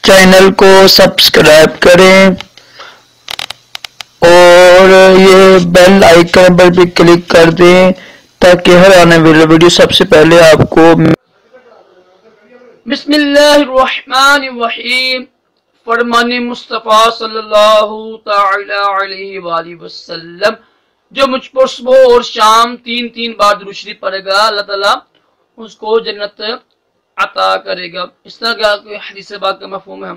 Channel کو subscribe کریں اور یہ بیل آئیکن پر بھی کلک کر دیں تاکہ ہر آنے والی ویڈیو سب سے پہلے آپ کو بسم اللہ الرحمن الرحیم۔ فرمان مصطفیٰ صلی اللہ تعالی علیہ وآلہ وسلم جو مجھ پر صبح اور شام تین بار درود شریف پڑھے گا اللہ تعالیٰ اس کو جنت عطا کرے گا۔ اس طرح کا کوئی حدیث پاک کا مفہوم ہے۔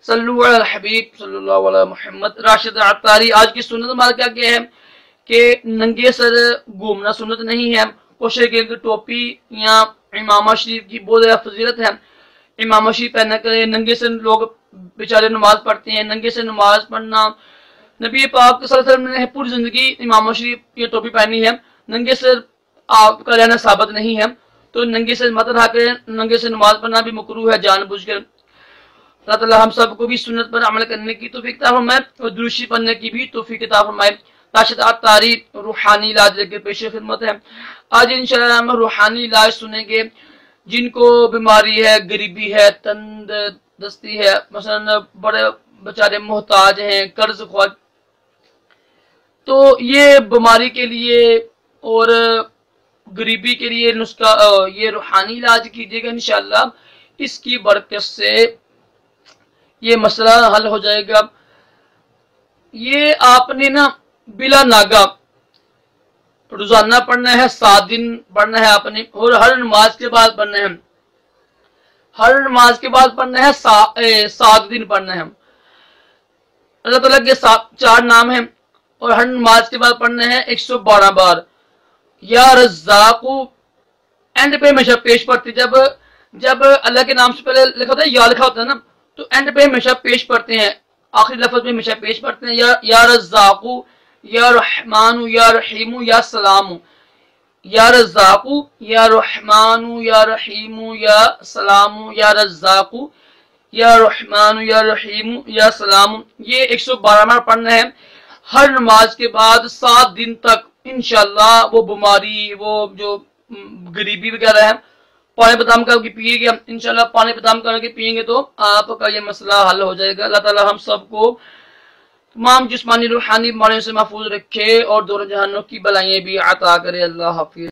صلو علی الحبیب صلی اللہ علیہ محمد۔ راشد عطاری، آج کی سنت ہمارا کیا ہے کہ ننگے سر گھومنا سنت نہیں ہے۔ کوشش کریں کہ ٹوپی یا امامہ شریف کی بہت زیادہ فضیلت ہے، امامہ شریف پہنا کرے۔ ننگے سے لوگ بیچارے نماز پڑھتے ہیں، ننگے سے نماز پڑھنا نبی پاک صلی اللہ علیہ وسلم نے پوری زندگی امامہ شریف کی ٹوپی پہنی ہے، ننگے سے آپ کا رہنا ثابت نہیں ہے، تو ننگے سے مت رہا کریں۔ ننگے سے نماز پڑھنا بھی مکروہ ہے جان بوجھ کر۔ اللہ تعالیٰ ہم سب کو بھی سنت پر عمل کرنے کی توفیق عطا فرمائے اور درود شریف پڑھنے کی بھی توفیق عطا فرمائے۔ راشد عطاری روحانی علاج لے کے پیش خدمت ہے۔ آج انشاءاللہ ہم روحانی علاج سنیں گے جن کو بیماری ہے، غریبی ہے، تند دستی ہے، مثلا بڑے بیچارے محتاج ہیں، قرض خواہ، تو یہ بیماری کے لیے اور غریبی کے لیے نسخہ یہ روحانی علاج کیجیے گا، انشاءاللہ اس کی برکت سے یہ مسئلہ حل ہو جائے گا۔ یہ آپ نے نا بلا ناگا روزانہ پڑھنا ہے، 7 دن پڑھنا ہے آپ نے، اور ہر نماز کے بعد پڑھنا ہے، ہر نماز کے بعد پڑھنا ہے، 7 دن پڑھنا ہے۔ اللہ تعالیٰ کے 4 نام ہیں اور ہر نماز کے بعد پڑھنا ہے 112 بار۔ یا رزاقو اینڈ پہ ہمیشہ پیش پڑھتے، جب اللہ کے نام سے پہلے لکھا ہوتا ہے یا لکھا ہوتا ہے نا، تو اینڈ پہ ہمیشہ پیش پڑھتے ہیں، آخری لفظ میں ہمیشہ پیش پڑھتے ہیں، یا رزاقو، یا رحمانو، یا رحیمو، یا سلامو، یا رزاقو، یا رحمانو، یا رحیمو، یا سلامو، یا رزاقو، یا رحمانو، یا رحیمو، یا سلامو۔ یہ 112 بار پڑھنا ہے ہر نماز کے بعد 7 دن تک۔ انشاءاللہ وہ بیماری، وہ جو غریبی وغیرہ ہے، پانی بادام کر کے پیے گے، انشاءاللہ پانی بادام کر کے پیئیں گے تو آپ کا یہ مسئلہ حل ہو جائے گا۔ اللہ تعالیٰ ہم سب کو تمام جسمانی روحانی بیماریوں سے محفوظ رکھے اور دونوں جہانوں کی بلائیں بھی عطا کرے۔ اللہ حافظ۔